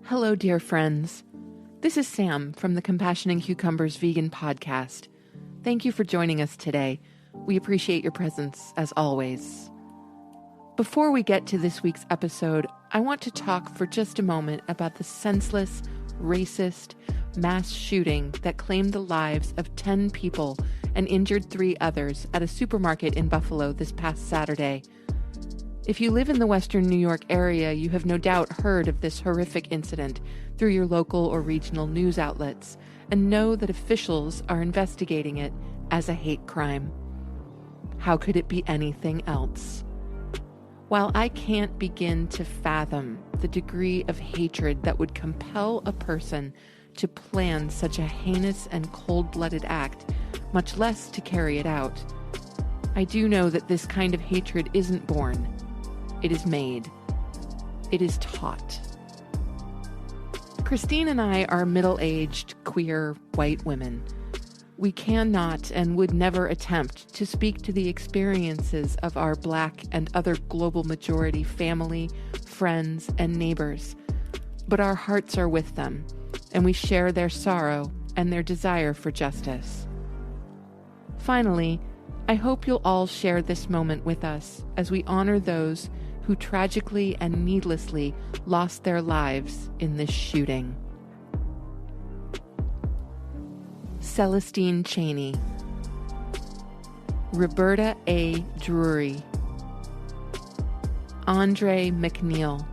Hello, dear friends. This is Sam from the Compassion and Cucumbers Vegan Podcast. Thank you for joining us today. We appreciate your presence, as always. Before we get to this week's episode, I want to talk for just a moment about the senseless, racist, mass shooting that claimed the lives of 10 people and injured 3 others at a supermarket in Buffalo this past Saturday. If you live in the Western New York area, you have no doubt heard of this horrific incident through your local or regional news outlets and know that officials are investigating it as a hate crime. How could it be anything else? While I can't begin to fathom the degree of hatred that would compel a person to plan such a heinous and cold-blooded act, much less to carry it out, I do know that this kind of hatred isn't born. It is made. It is taught. Christine and I are middle-aged, queer, white women. We cannot and would never attempt to speak to the experiences of our Black and other global majority family, friends, and neighbors. But our hearts are with them, and we share their sorrow and their desire for justice. Finally, I hope you'll all share this moment with us as we honor those who tragically and needlessly lost their lives in this shooting. Celestine Chaney, Roberta A. Drury, Andre McNeil,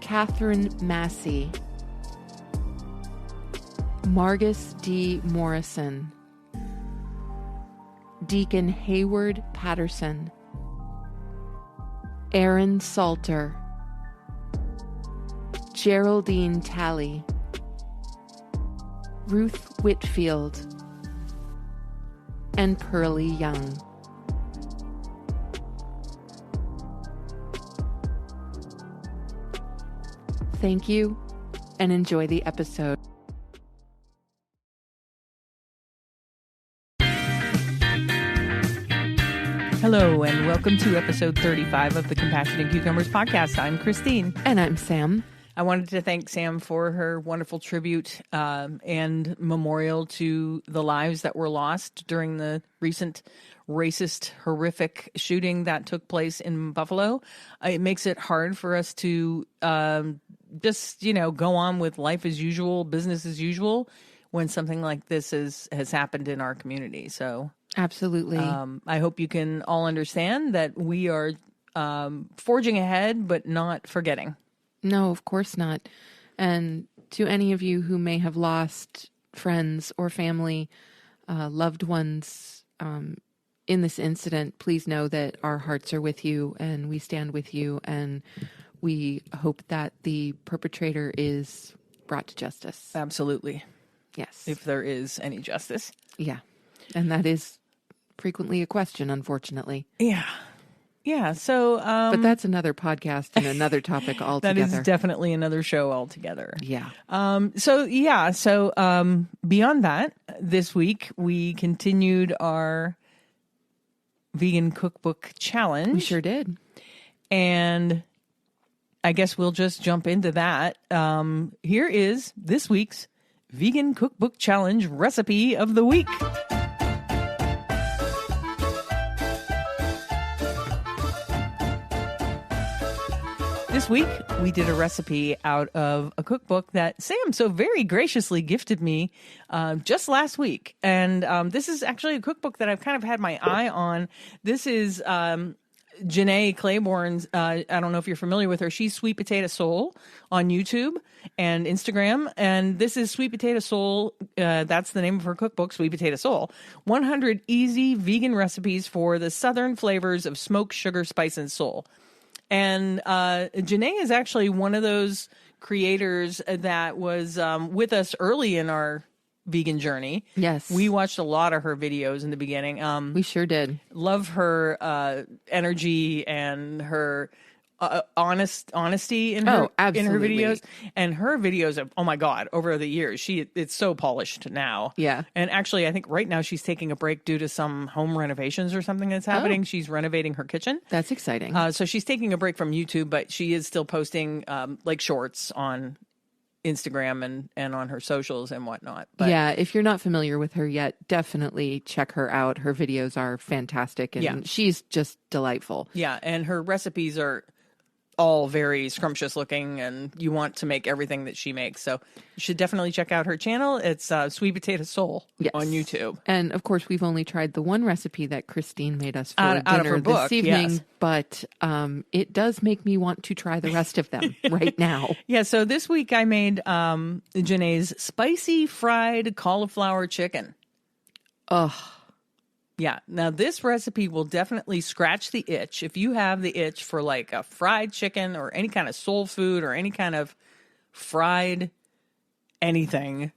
Catherine Massey, Margus D. Morrison, Deacon Hayward Patterson, Aaron Salter, Geraldine Talley, Ruth Whitfield, and Pearlie Young. Thank you, and enjoy the episode. Hello, and welcome to episode 35 of the Compassion and Cucumbers podcast. I'm Christine. And I'm Sam. I wanted to thank Sam for her wonderful tribute and memorial to the lives that were lost during the recent racist, horrific shooting that took place in Buffalo. It makes it hard for us to just, go on with life as usual, business as usual, when something like this has happened in our community. So absolutely. I hope you can all understand that we are forging ahead, but not forgetting. No, of course not. And to any of you who may have lost friends or family, loved ones in this incident, please know that our hearts are with you and we stand with you. And we hope that the perpetrator is brought to justice. Absolutely. Yes. If there is any justice. Yeah. And that is frequently a question, unfortunately. Yeah. Yeah. So, but that's another podcast and another topic altogether. That is definitely another show altogether. Yeah. So beyond that, this week we continued our vegan cookbook challenge. We sure did. And I guess we'll just jump into that. Here is this week's Vegan Cookbook Challenge recipe of the week. This week, we did a recipe out of a cookbook that Sam so very graciously gifted me just last week. And this is actually a cookbook that I've kind of had my eye on. This is Janae Claiborne's, I don't know if you're familiar with her. She's Sweet Potato Soul on YouTube and Instagram. And this is Sweet Potato Soul. That's the name of her cookbook, Sweet Potato Soul. 100 easy vegan recipes for the southern flavors of smoke, sugar, spice, and soul. And Janae is actually one of those creators that was with us early in our vegan journey. Yes. We watched a lot of her videos in the beginning. We sure did. Love her energy and her honesty in her absolutely. videos, and her videos of, oh my god, over the years it's so polished now. Yeah. And actually I think right now she's taking a break due to some home renovations or something that's happening. She's renovating her kitchen. That's exciting. So she's taking a break from YouTube, but she is still posting like shorts on Instagram and on her socials and whatnot. But yeah, if you're not familiar with her yet, definitely check her out. Her videos are fantastic, and she's just delightful. Yeah, and her recipes are all very scrumptious looking, and you want to make everything that she makes. So you should definitely check out her channel. It's Sweet Potato Soul on YouTube. And of course, we've only tried the one recipe that Christine made us for out of her dinner book, this evening, yes. but it does make me want to try the rest of them right now. Yeah, so this week I made Janae's spicy fried cauliflower chicken. Ugh. Yeah. Now, this recipe will definitely scratch the itch. If you have the itch for like a fried chicken or any kind of soul food or any kind of fried anything,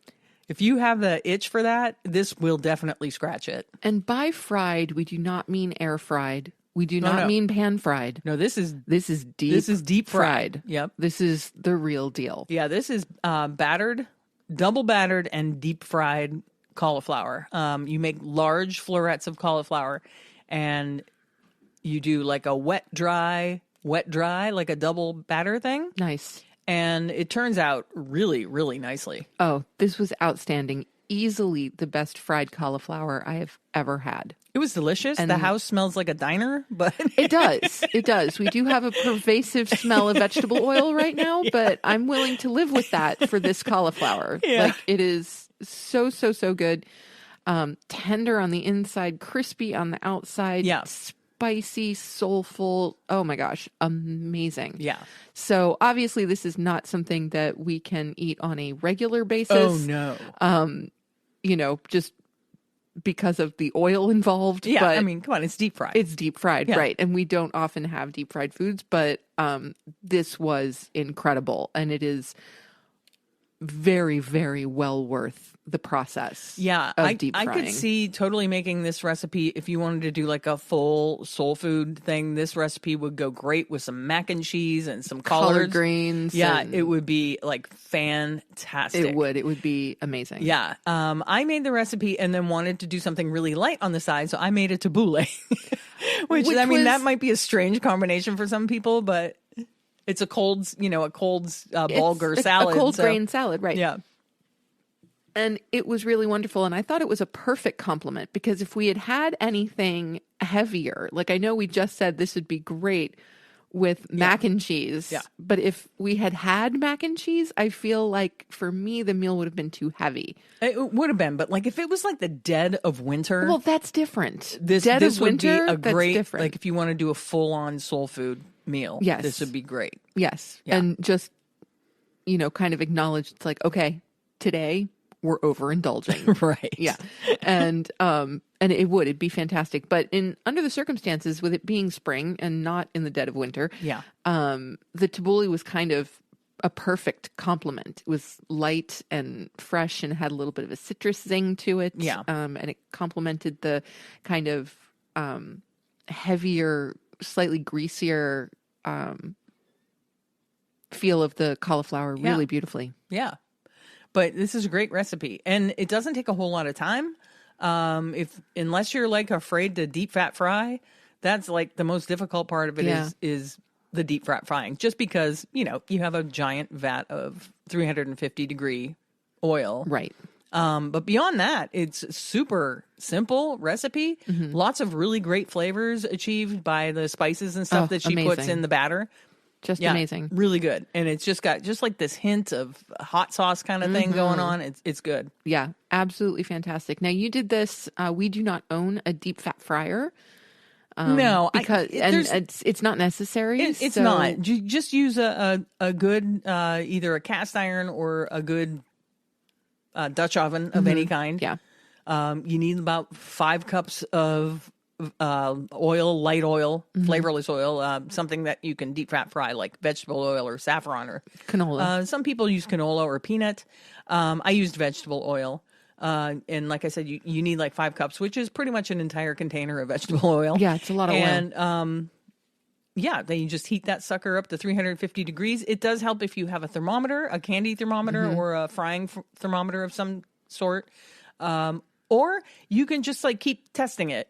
if you have the itch for that, this will definitely scratch it. And by fried, we do not mean air fried. We do not mean pan fried. No, this is deep fried. Yep. This is the real deal. Yeah, this is double battered and deep fried cauliflower. You make large florets of cauliflower, and you do like a wet dry, like a double batter thing. Nice. And it turns out really, really nicely. Oh, this was outstanding. Easily the best fried cauliflower I have ever had. It was delicious. And the house smells like a diner, but it does. It does. We do have a pervasive smell of vegetable oil right now, but I'm willing to live with that for this cauliflower. Yeah. Like, it is so good. Tender on the inside, crispy on the outside. Yeah. Spicy, soulful. Oh my gosh. Amazing. Yeah. So obviously this is not something that we can eat on a regular basis. Oh no. Just because of the oil involved. Yeah. But I mean, come on, it's deep fried. It's deep fried, right. And we don't often have deep fried foods, but this was incredible. And it is very, very well worth the process. Yeah, of deep frying. I could see totally making this recipe if you wanted to do like a full soul food thing. This recipe would go great with some mac and cheese and some collard greens. Yeah, it would be like fantastic. It would be amazing. Yeah. I made the recipe and then wanted to do something really light on the side, so I made a tabbouleh, which I mean, that might be a strange combination for some people, but it's a cold bulgur salad. A cold grain salad, right. Yeah. And it was really wonderful. And I thought it was a perfect compliment because if we had had anything heavier, like I know we just said this would be great with mac and cheese. Yeah. But if we had mac and cheese, I feel like for me, the meal would have been too heavy. It would have been. But like if it was like the dead of winter. Well, that's different. This dead of would winter, be a great, different. like if you want to do a full on soul food meal, yes, this would be great. Yes. Yeah. And just, kind of acknowledge it's like, okay, today we're overindulging. Right. Yeah. And it'd be fantastic. But under the circumstances, with it being spring and not in the dead of winter, yeah. The tabbouleh was kind of a perfect complement. It was light and fresh and had a little bit of a citrus zing to it. Yeah. And it complemented the kind of heavier, slightly greasier feel of the cauliflower really beautifully. Yeah. But this is a great recipe, and it doesn't take a whole lot of time. Unless you're like afraid to deep fat fry, that's like the most difficult part of it is the deep fat frying. Just because you have a giant vat of 350 degree oil, right? But beyond that, it's super simple recipe. Mm-hmm. Lots of really great flavors achieved by the spices and stuff that she puts in the batter. Just amazing. Really good. And it's just got like this hint of hot sauce kind of thing going on. It's good. Yeah, absolutely fantastic. Now you did this. We do not own a deep fat fryer. No, because it's not necessary. It's not. You just use a good either a cast iron or a good Dutch oven of any kind. Yeah. You need about 5 cups of oil, light oil, flavorless oil, something that you can deep fat fry like vegetable oil or saffron or canola. Some people use canola or peanut. I used vegetable oil. And like I said, you need like 5 cups, which is pretty much an entire container of vegetable oil. Yeah, it's a lot of oil. And Yeah, then you just heat that sucker up to 350 degrees. It does help if you have a thermometer, a candy thermometer, or a frying thermometer of some sort. Or you can just like keep testing it.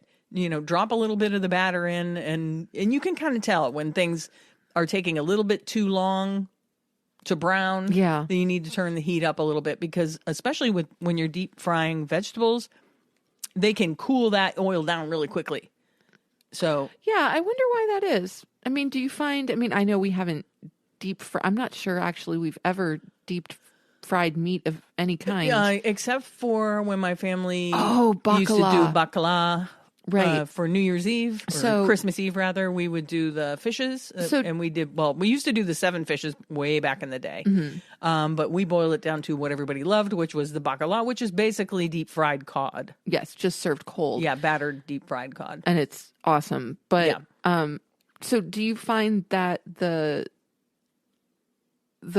Drop a little bit of the batter in, and you can kind of tell when things are taking a little bit too long to brown. Yeah. Then you need to turn the heat up a little bit, because especially when you're deep frying vegetables, they can cool that oil down really quickly. So yeah, I wonder why that is. I mean, do you find? I mean, I know we haven't I'm not sure actually we've ever deep fried meat of any kind. Except for when my family bacala. used to do bacala. Right. For New Year's Eve, or Christmas Eve rather, we would do the fishes. And we used to do the 7 fishes way back in the day. But we boiled it down to what everybody loved, which was the bacala, which is basically deep fried cod. Yes, just served cold. Yeah, battered deep fried cod. And it's awesome. But yeah. So do you find that the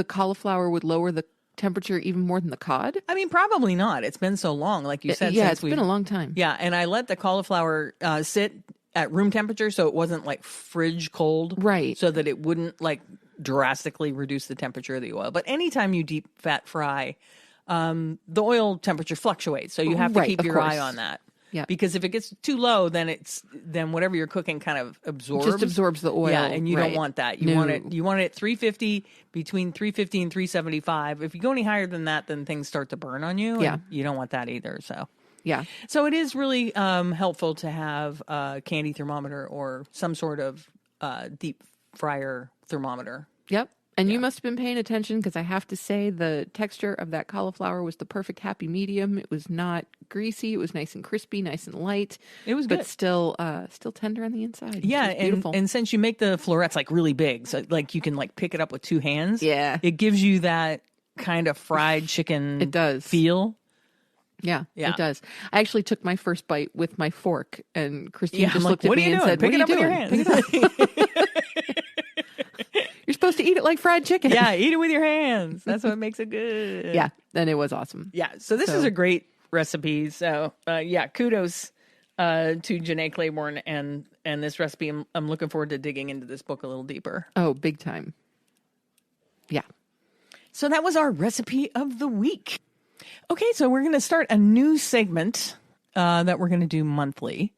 cauliflower would lower the temperature even more than the cod? I mean, probably not. It's been so long, like you said. Yeah, it's been a long time. Yeah, and I let the cauliflower sit at room temperature, so it wasn't like fridge cold. Right. So that it wouldn't like drastically reduce the temperature of the oil. But anytime you deep fat fry, the oil temperature fluctuates, so you have to keep your eye on that. Yeah. Because if it gets too low, then whatever you're cooking kind of absorbs. Just absorbs the oil. Yeah, and you don't want that. You want it at 350, between 350 and 375. If you go any higher than that, then things start to burn on you. Yeah. And you don't want that either. So yeah. So it is really helpful to have a candy thermometer or some sort of deep fryer thermometer. Yep. And you must have been paying attention, because I have to say the texture of that cauliflower was the perfect happy medium. It was not greasy. It was nice and crispy, nice and light. It was good. But still tender on the inside. Yeah, beautiful. And since you make the florets like really big, so like you can like pick it up with 2 hands. Yeah. It gives you that kind of fried chicken It does. feel. Yeah, it does. I actually took my first bite with my fork, and Christine just looked at me and said, Pick "What it up are you with doing? your hands." Pick it up. You're supposed to eat it like fried chicken. Yeah, eat it with your hands. That's what makes it good. Yeah, and it was awesome. Yeah, so this is a great recipe. So, kudos to Janae Claiborne and this recipe. I'm looking forward to digging into this book a little deeper. Oh, big time. Yeah. So that was our recipe of the week. Okay, so we're going to start a new segment that we're going to do monthly.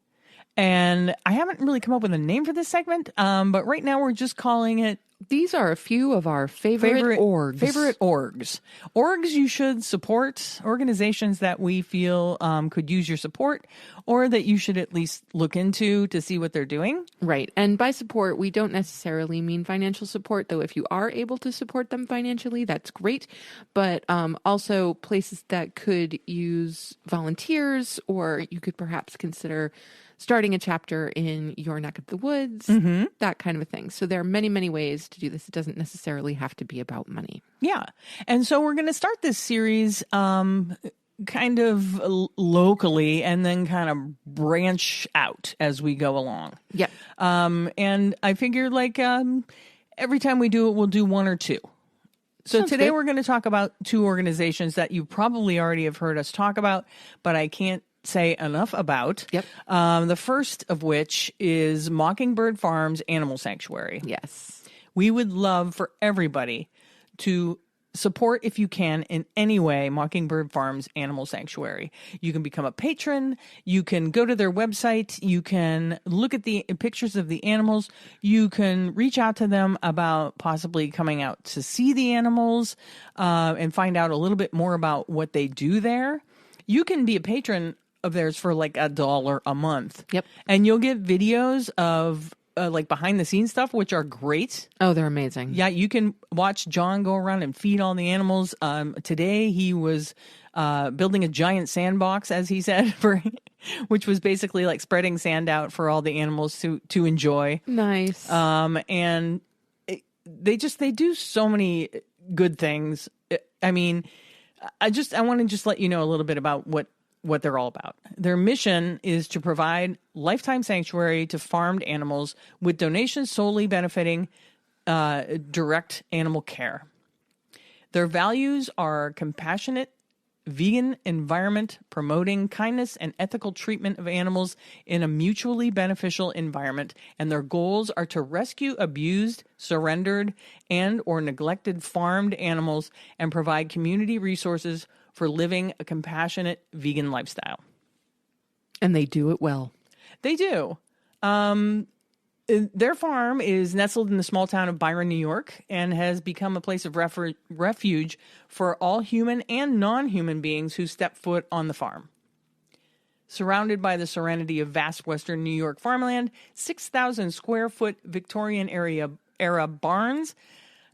And I haven't really come up with a name for this segment, but right now we're just calling it... These are a few of our favorite orgs. Favorite orgs. Orgs you should support, organizations that we feel could use your support, or that you should at least look into to see what they're doing. Right. And by support, we don't necessarily mean financial support, though if you are able to support them financially, that's great. But also places that could use volunteers, or you could perhaps consider starting a chapter in your neck of the woods, that kind of a thing. So there are many, many ways to do this. It doesn't necessarily have to be about money. Yeah. And so we're going to start this series kind of locally and then kind of branch out as we go along. Yeah. And I figure like every time we do it, we'll do 1 or 2. So Sounds today good. we're going to talk about 2 organizations that you probably already have heard us talk about, but I can't say enough about. Yep. The first of which is Mockingbird Farms Animal Sanctuary. Yes. We would love for everybody to support, if you can, in any way, Mockingbird Farms Animal Sanctuary. You can become a patron. You can go to their website. You can look at the pictures of the animals. You can reach out to them about possibly coming out to see the animals and find out a little bit more about what they do there. You can be a patron of theirs for like $1 a month. Yep. And you'll get videos of like behind the scenes stuff, which are great. Oh, they're amazing. Yeah, you can watch John go around and feed all the animals. Today he was building a giant sandbox, as he said, which was basically like spreading sand out for all the animals to enjoy. Nice. And they do so many good things. I mean, I want to just let you know a little bit about what they're all about. Their mission is to provide lifetime sanctuary to farmed animals with donations solely benefiting direct animal care. Their values are compassionate vegan environment, promoting kindness and ethical treatment of animals in a mutually beneficial environment. And their goals are to rescue abused, surrendered, and or neglected farmed animals and provide community resources for living a compassionate vegan lifestyle. And they do it well. They do. Their farm is nestled in the small town of Byron, New York, and has become a place of refuge for all human and non-human beings who step foot on the farm. Surrounded by the serenity of vast western New York farmland, 6,000 square foot Victorian era barns,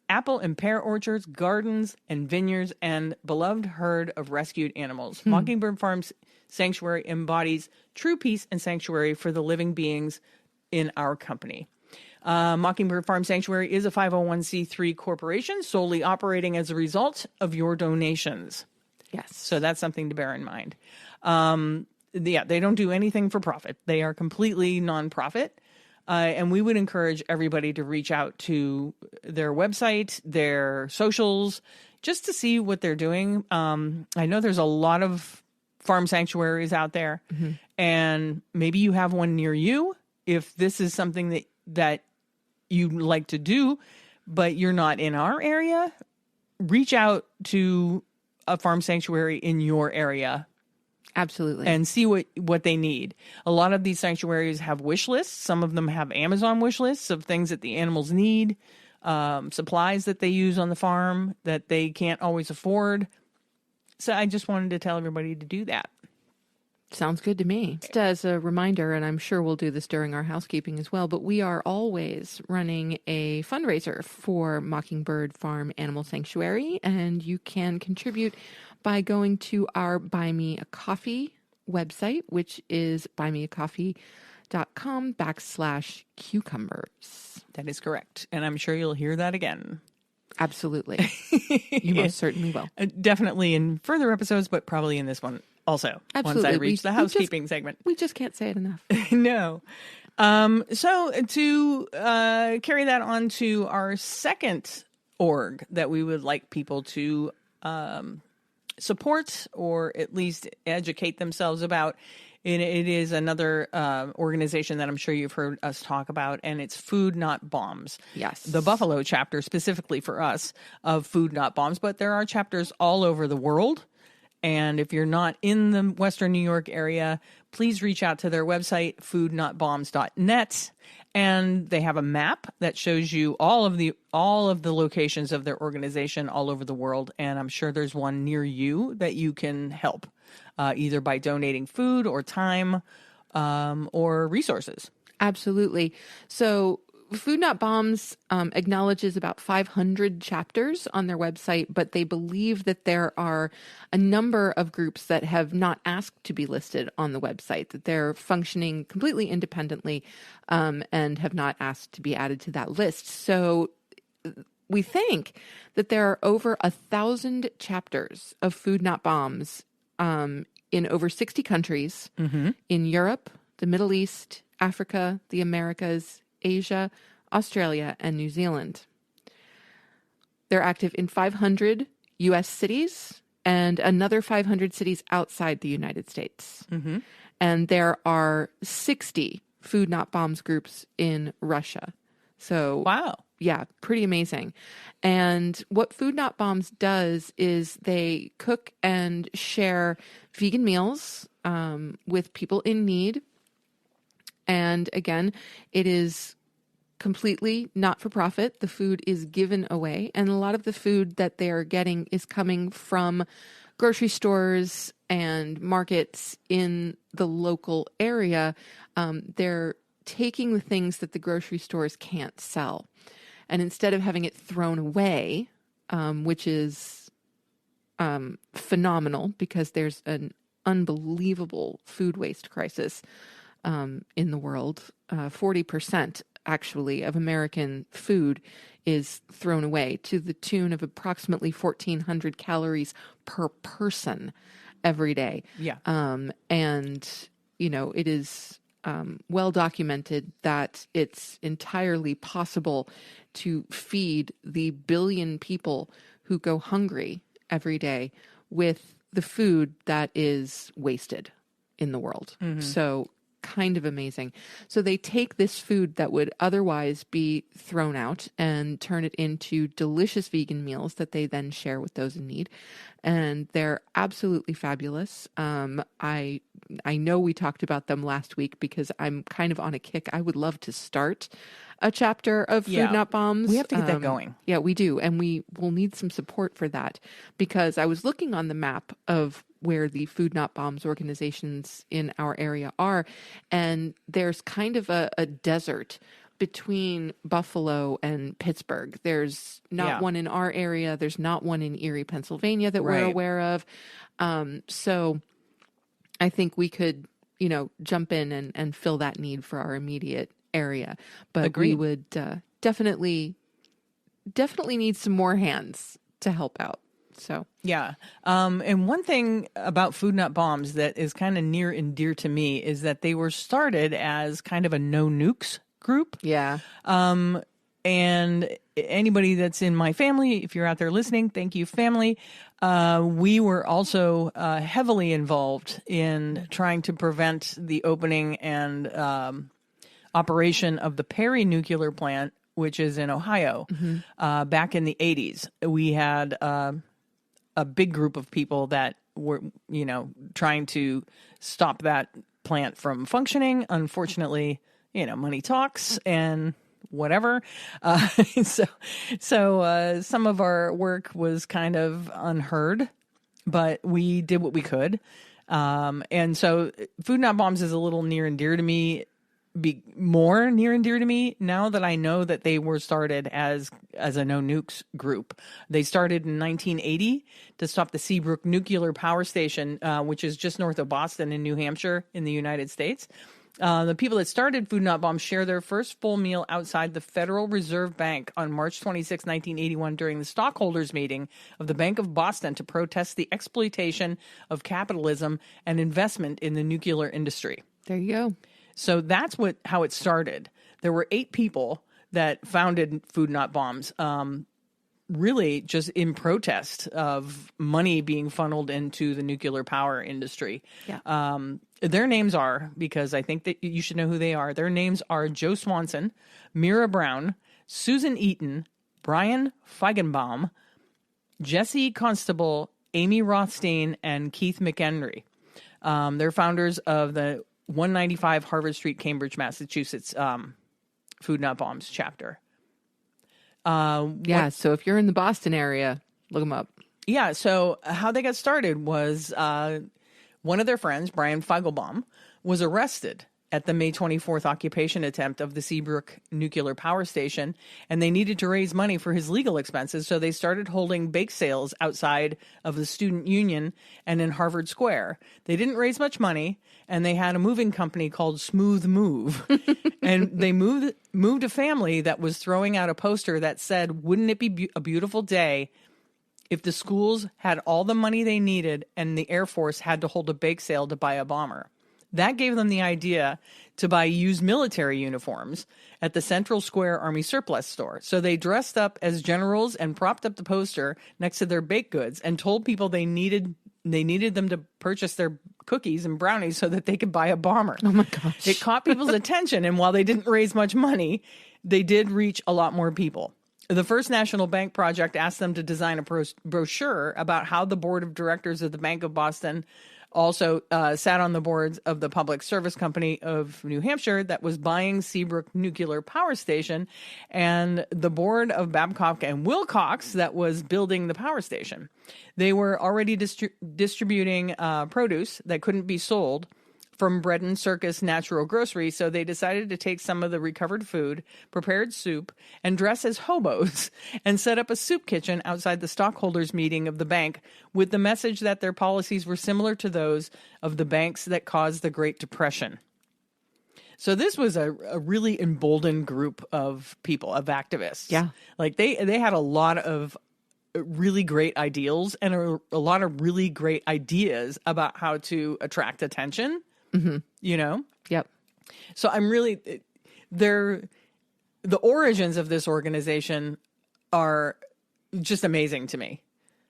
apple and pear orchards, gardens and vineyards, and beloved herd of rescued animals. Mockingbird Farm's sanctuary embodies true peace and sanctuary for the living beings in our company. Mockingbird Farm Sanctuary is a 501c3 corporation solely operating as a result of your donations. Yes. So that's something to bear in mind. They don't do anything for profit. They are completely nonprofit. And we would encourage everybody to reach out to their website, their socials, just to see what they're doing. I know there's a lot of farm sanctuaries out there, and maybe you have one near you. If this is something that you'd like to do, but you're not in our area, reach out to a farm sanctuary in your area. Absolutely. And see what they need. A lot of these sanctuaries have wish lists. Some of them have Amazon wish lists of things that the animals need, supplies that they use on the farm that they can't always afford. So I just wanted to tell everybody to do that. Sounds good to me. Just as a reminder, and I'm sure we'll do this during our housekeeping as well, but we are always running a fundraiser for Mockingbird Farm Animal Sanctuary, and you can contribute by going to our Buy Me a Coffee website, which is buymeacoffee.com/cucumbers. That is correct. And I'm sure you'll hear that again. Absolutely. You most certainly will. Definitely in further episodes, but probably in this one also. Absolutely. Once I reach the housekeeping segment. We just can't say it enough. No. So to carry that on to our second org that we would like people to support or at least educate themselves about. It is another organization that I'm sure you've heard us talk about, and it's Food Not Bombs. Yes. The Buffalo chapter specifically for us of Food Not Bombs, but there are chapters all over the world. And if you're not in the Western New York area, please reach out to their website, foodnotbombs.net. And they have a map that shows you all of the locations of their organization all over the world. And I'm sure there's one near you that you can help, either by donating food or time or resources. Absolutely. So Food Not Bombs acknowledges about 500 chapters on their website, but they believe that there are a number of groups that have not asked to be listed on the website, that they're functioning completely independently and have not asked to be added to that list. So we think that there are over 1,000 chapters of Food Not Bombs in over 60 countries in Europe, the Middle East, Africa, the Americas, Asia, Australia, and New Zealand. They're active in 500 U.S. cities and another 500 cities outside the United States. And there are 60 Food Not Bombs groups in Russia. So, wow. Yeah, pretty amazing. And what Food Not Bombs does is they cook and share vegan meals with people in need. And again, it is completely not for profit. The food is given away. And a lot of the food that they're getting is coming from grocery stores and markets in the local area. They're taking the things that the grocery stores can't sell. And instead of having it thrown away, which is phenomenal because there's an unbelievable food waste crisis in the world. 40% actually of American food is thrown away to the tune of approximately 1,400 calories per person every day. Yeah. And, you know, it is well documented that it's entirely possible to feed the billion people who go hungry every day with the food that is wasted in the world. So kind of amazing. So they take this food that would otherwise be thrown out and turn it into delicious vegan meals that they then share with those in need. And they're absolutely fabulous. I know we talked about them last week because I'm kind of on a kick. I would love to start a chapter of Food Not Bombs. We have to get that going. Yeah, we do. And we will need some support for that, because I was looking on the map of where the Food Not Bombs organizations in our area are, and there's kind of a desert between Buffalo and Pittsburgh. There's not one in our area. There's not one in Erie, Pennsylvania that we're aware of. So I think we could, jump in and fill that need for our immediate area. But Agreed. we would definitely need some more hands to help out. So Yeah. And one thing about Food Not Bombs that is kind of near and dear to me is that they were started as kind of a no nukes group. yeah. And anybody that's in my family, if you're out there listening, thank you, family. We were also heavily involved in trying to prevent the opening and operation of the Perry nuclear plant, which is in Ohio, back in the 80s. We had a big group of people that were, trying to stop that plant from functioning. Unfortunately, money talks and whatever. So some of our work was kind of unheard, but we did what we could. And so Food Not Bombs is a little near and dear to me, more near and dear to me now that I know that they were started as a no nukes group. They started in 1980 to stop the Seabrook nuclear power station, which is just north of Boston in New Hampshire in the United States. The people that started Food Not Bombs share their first full meal outside the Federal Reserve Bank on March 26, 1981, during the stockholders meeting of the Bank of Boston to protest the exploitation of capitalism and investment in the nuclear industry. There you go. So that's how it started. There were 8 people that founded Food Not Bombs, really just in protest of money being funneled into the nuclear power industry. Yeah. Their names are, because I think that you should know who they are, their names are Joe Swanson, Mira Brown, Susan Eaton, Brian Feigenbaum, Jesse Constable, Amy Rothstein, and Keith McHenry. They're founders of the 195 Harvard Street, Cambridge, Massachusetts, Food Not Bombs chapter. So if you're in the Boston area, look them up. Yeah, so how they got started was one of their friends, Brian Feigelbaum, was arrested at the May 24th occupation attempt of the Seabrook nuclear power station, and they needed to raise money for his legal expenses, so they started holding bake sales outside of the student union and in Harvard Square. They didn't raise much money, and they had a moving company called Smooth Move, and they moved a family that was throwing out a poster that said, "Wouldn't it be a beautiful day if the schools had all the money they needed and the Air Force had to hold a bake sale to buy a bomber?" That gave them the idea to buy used military uniforms at the Central Square Army Surplus store. So they dressed up as generals and propped up the poster next to their baked goods and told people they needed them to purchase their cookies and brownies so that they could buy a bomber. Oh my gosh. It caught people's attention, and while they didn't raise much money, they did reach a lot more people. The First National Bank project asked them to design a brochure about how the board of directors of the Bank of Boston also sat on the boards of the Public Service Company of New Hampshire that was buying Seabrook Nuclear Power Station, and the board of Babcock and Wilcox that was building the power station. They were already distributing produce that couldn't be sold from Bread and Circus Natural Grocery, so they decided to take some of the recovered food, prepared soup, and dress as hobos and set up a soup kitchen outside the stockholders meeting of the bank with the message that their policies were similar to those of the banks that caused the Great Depression. So this was a really emboldened group of people, of activists. Yeah. Like they had a lot of really great ideals and a lot of really great ideas about how to attract attention. Mm-hmm. Yep. So I'm really, the origins of this organization are just amazing to me.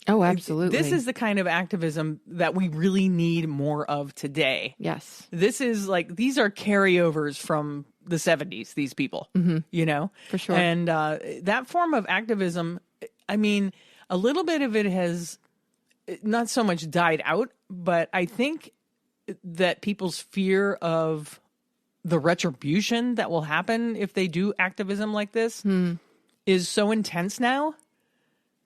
Oh, absolutely. This is the kind of activism that we really need more of today. Yes. This is like, these are carryovers from the 70s, these people, you know? For sure. And that form of activism, I mean, a little bit of it has not so much died out, but I think that people's fear of the retribution that will happen if they do activism like this is so intense now.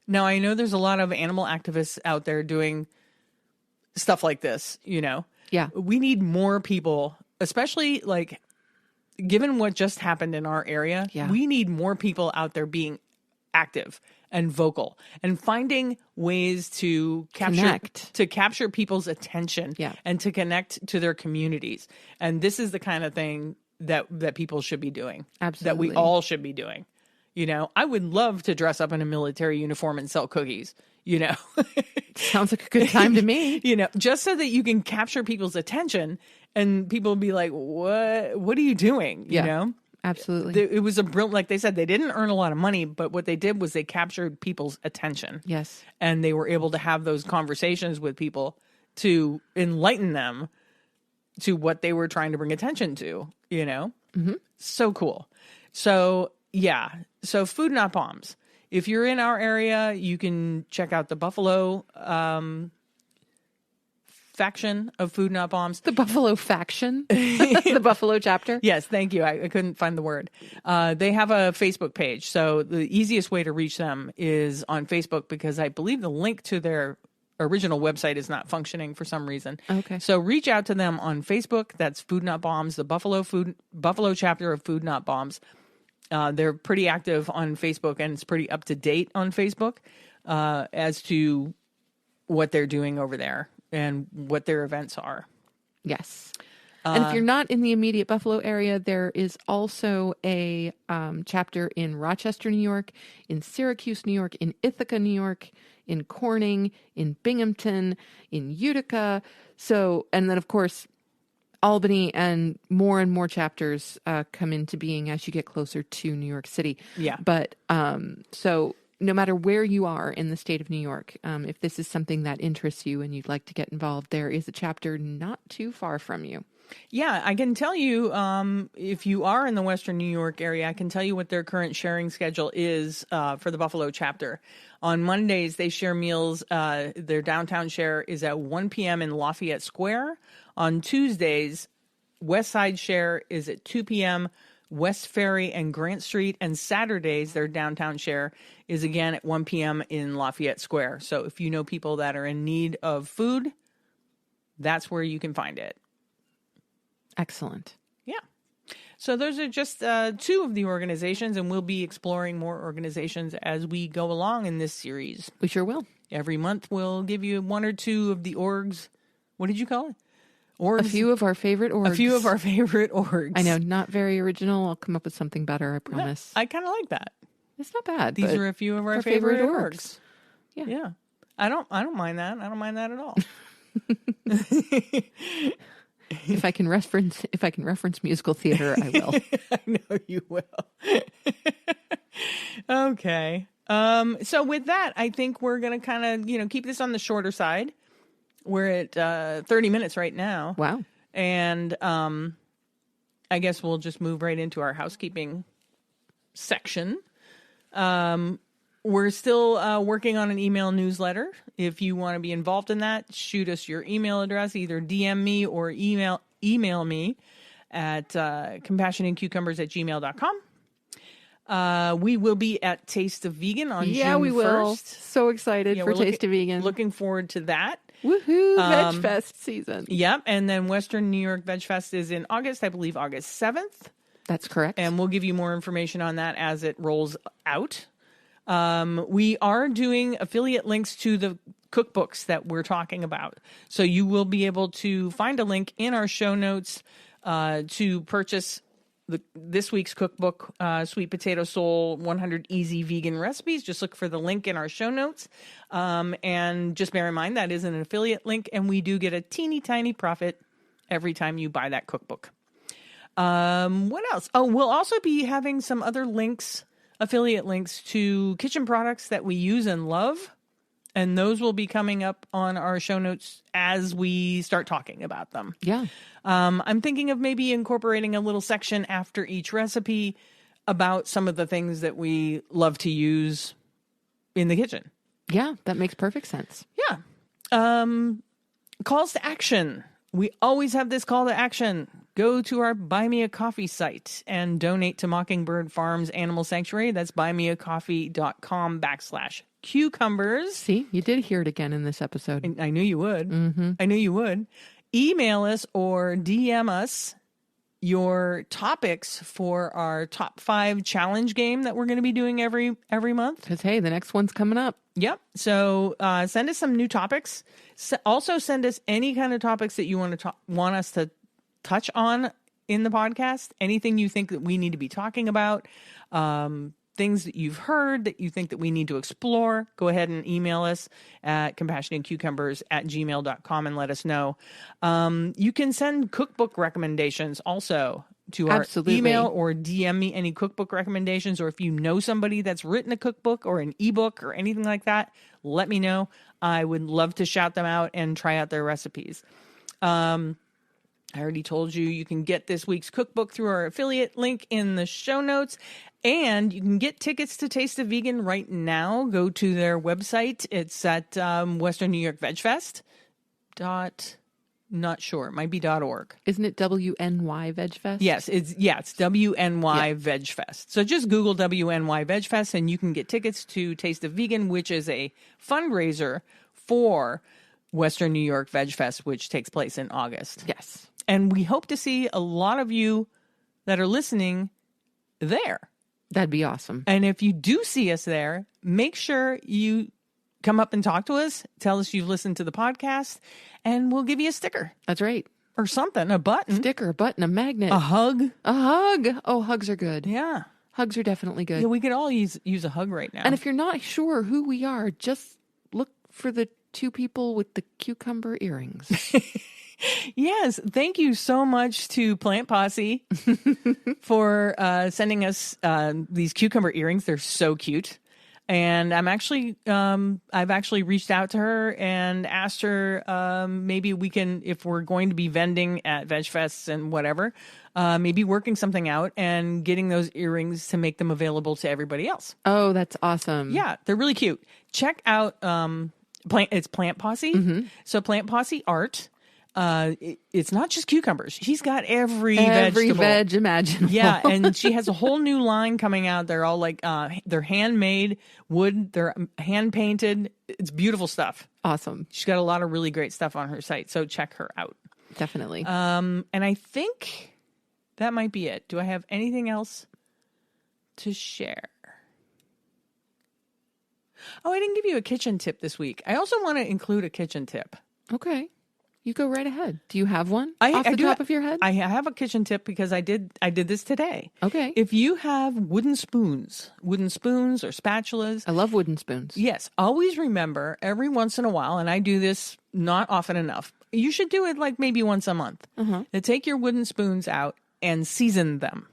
Now, I know there's a lot of animal activists out there doing stuff like this, you know? Yeah. We need more people, especially like given what just happened in our area. Yeah. We need more people out there being active and vocal and finding ways to capture people's attention and to connect to their communities. And this is the kind of thing that people should be doing. Absolutely. That we all should be doing. You know, I would love to dress up in a military uniform and sell cookies, you know. Sounds like a good time to me. You know, just so that you can capture people's attention and people will be like, what are you doing? You know? Absolutely. It was a brilliant, like they said, they didn't earn a lot of money, but what they did was they captured people's attention. Yes. And they were able to have those conversations with people to enlighten them to what they were trying to bring attention to, you know? Mm-hmm. So cool. So, yeah. So Food Not Bombs. If you're in our area, you can check out the Buffalo faction of Food Not Bombs. The Buffalo faction? The Buffalo chapter? Yes, thank you. I couldn't find the word. They have a Facebook page. So the easiest way to reach them is on Facebook because I believe the link to their original website is not functioning for some reason. Okay. So reach out to them on Facebook. That's Food Not Bombs, the Buffalo chapter of Food Not Bombs. They're pretty active on Facebook and it's pretty up to date on Facebook as to what they're doing over there and what their events are. Yes. And if you're not in the immediate Buffalo area, there is also a chapter in Rochester, New York, in Syracuse, New York, in Ithaca, New York, in Corning, in Binghamton, in Utica. So, and then of course, Albany and more chapters come into being as you get closer to New York City. Yeah. But so no matter where you are in the state of New York, if this is something that interests you and you'd like to get involved, there is a chapter not too far from you. Yeah, I can tell you if you are in the Western New York area, I can tell you what their current sharing schedule is for the Buffalo chapter. On Mondays, they share meals. Their downtown share is at 1 p.m. in Lafayette Square. On Tuesdays, West Side share is at 2 p.m., West Ferry and Grant Street. And Saturdays, their downtown share is again at 1 p.m. in Lafayette Square. So if you know people that are in need of food, that's where you can find it. Excellent. Yeah. So those are just two of the organizations, and we'll be exploring more organizations as we go along in this series. We sure will. Every month we'll give you one or two of the orgs. What did you call it? Orgs? A few of our favorite orgs. A few of our favorite orgs. I know, not very original. I'll come up with something better, I promise. I kind of like that. It's not bad. These are a few of our favorite orgs. Yeah. Yeah. I don't mind that. I don't mind that at all. If I can reference musical theater, I will. I know you will. Okay. So with that, I think we're going to kind of, keep this on the shorter side. We're at 30 minutes right now. Wow. And I guess we'll just move right into our housekeeping section. We're still working on an email newsletter. If you want to be involved in that, shoot us your email address, either DM me or email me at compassionandcucumbers@gmail.com. We will be at Taste of Vegan on June 1st. Yeah, we will. So excited for Taste of Vegan. Looking forward to that. Woohoo, Veg Fest season. Yep, and then Western New York Veg Fest is in August, I believe August 7th. That's correct. And we'll give you more information on that as it rolls out. We are doing affiliate links to the cookbooks that we're talking about. So you will be able to find a link in our show notes to purchase this week's cookbook, Sweet Potato Soul 100 Easy Vegan Recipes. Just look for the link in our show notes. And just bear in mind that is an affiliate link, and we do get a teeny tiny profit every time you buy that cookbook. What else? Oh, we'll also be having some other links, affiliate links to kitchen products that we use and love. And those will be coming up on our show notes as we start talking about them. Yeah. I'm thinking of maybe incorporating a little section after each recipe about some of the things that we love to use in the kitchen. Yeah, that makes perfect sense. Yeah. Calls to action. We always have this call to action. Go to our Buy Me a Coffee site and donate to Mockingbird Farms Animal Sanctuary. That's buymeacoffee.com/cucumbers. See, you did hear it again in this episode. I knew you would. Mm-hmm. I knew you would. Email us or DM us your topics for our top 5 challenge game that we're going to be doing every month. Because, hey, the next one's coming up. Yep. So send us some new topics. Also send us any kind of topics that you want us to touch on in the podcast. Anything you think that we need to be talking about. Things that you've heard that you think that we need to explore. Go ahead and email us at compassionatecucumbers@gmail.com and let us know. You can send cookbook recommendations also to our email, or DM me any cookbook recommendations, or if you know somebody that's written a cookbook or an ebook or anything like that, let me know. I would love to shout them out and try out their recipes. I already told you, you can get this week's cookbook through our affiliate link in the show notes, and you can get tickets to Taste of Vegan right now. Go to their website. It's at Western New York Veg Fest. Not sure. It might be .org. Isn't it WNY Veg Fest? Yes, it's WNY Veg Fest. So just Google WNY Veg Fest and you can get tickets to Taste of Vegan, which is a fundraiser for Western New York Veg Fest, which takes place in August. Yes. And we hope to see a lot of you that are listening there. That'd be awesome. And if you do see us there, make sure you come up and talk to us. Tell us you've listened to the podcast, and we'll give you a sticker. That's right. Or something, a button. Sticker, a button, a magnet. A hug. A hug. Oh, hugs are good. Yeah. Hugs are definitely good. Yeah, we could all use a hug right now. And if you're not sure who we are, just look for the 2 people with the cucumber earrings. Yes. Thank you so much to Plant Posse for sending us these cucumber earrings. They're so cute. And I've actually reached out to her and asked her, maybe we can, if we're going to be vending at Veg Fests and whatever, maybe working something out and getting those earrings to make them available to everybody else. Oh, that's awesome. Yeah, they're really cute. Check out, it's Plant Posse. Mm-hmm. So Plant Posse art. It's not just cucumbers. She's got every vegetable. veg imaginable. Yeah, and she has a whole new line coming out. They're all like they're handmade wood. They're hand painted. It's beautiful stuff. Awesome. She's got a lot of really great stuff on her site, so check her out. Definitely. And I think that might be it. Do I have anything else to share? Oh, I didn't give you a kitchen tip this week. I also want to include a kitchen tip. Okay. You go right ahead. Do you have one off the top of your head? I have a kitchen tip because I did this today. Okay. If you have wooden spoons or spatulas. I love wooden spoons. Yes. Always remember every once in a while, and I do this not often enough. You should do it like maybe once a month. To take your wooden spoons out and season them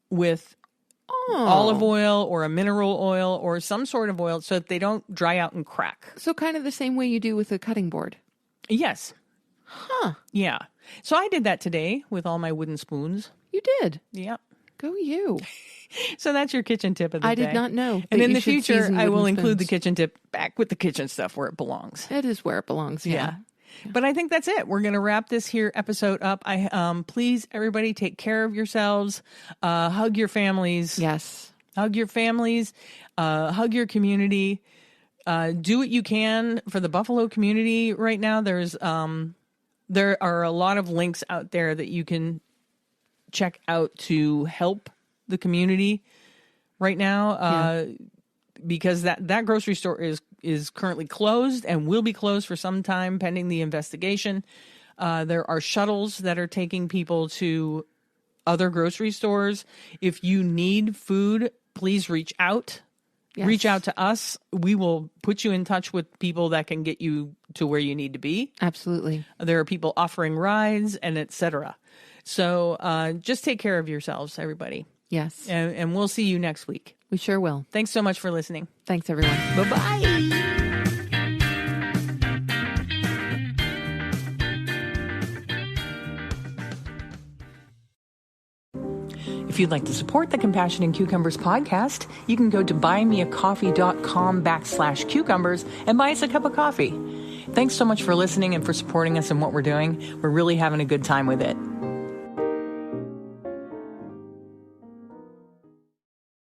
with olive oil or a mineral oil or some sort of oil so that they don't dry out and crack. So kind of the same way you do with a cutting board. Yes. Huh. Yeah. So I did that today with all my wooden spoons. You did? Yep. Go you. So that's your kitchen tip of the day. I did not know. And in the future, I will include the kitchen tip back with the kitchen stuff where it belongs. It is where it belongs. Yeah. But I think that's it. We're going to wrap this here episode up. Please, everybody, take care of yourselves. Hug your families. Yes. Hug your families. Hug your community. Do what you can for the Buffalo community right now. There are a lot of links out there that you can check out to help the community right now. Because that grocery store is currently closed and will be closed for some time pending the investigation. There are shuttles that are taking people to other grocery stores. If you need food, please reach out. Yes. Reach out to us. We will put you in touch with people that can get you to where you need to be. Absolutely. There are people offering rides and etc. So just take care of yourselves, everybody. Yes. And we'll see you next week. We sure will. Thanks so much for listening. Thanks, everyone. Bye-bye. If you'd like to support the Compassion in Cucumbers podcast, you can go to buymeacoffee.com/cucumbers and buy us a cup of coffee. Thanks so much for listening and for supporting us in what we're doing. We're really having a good time with it.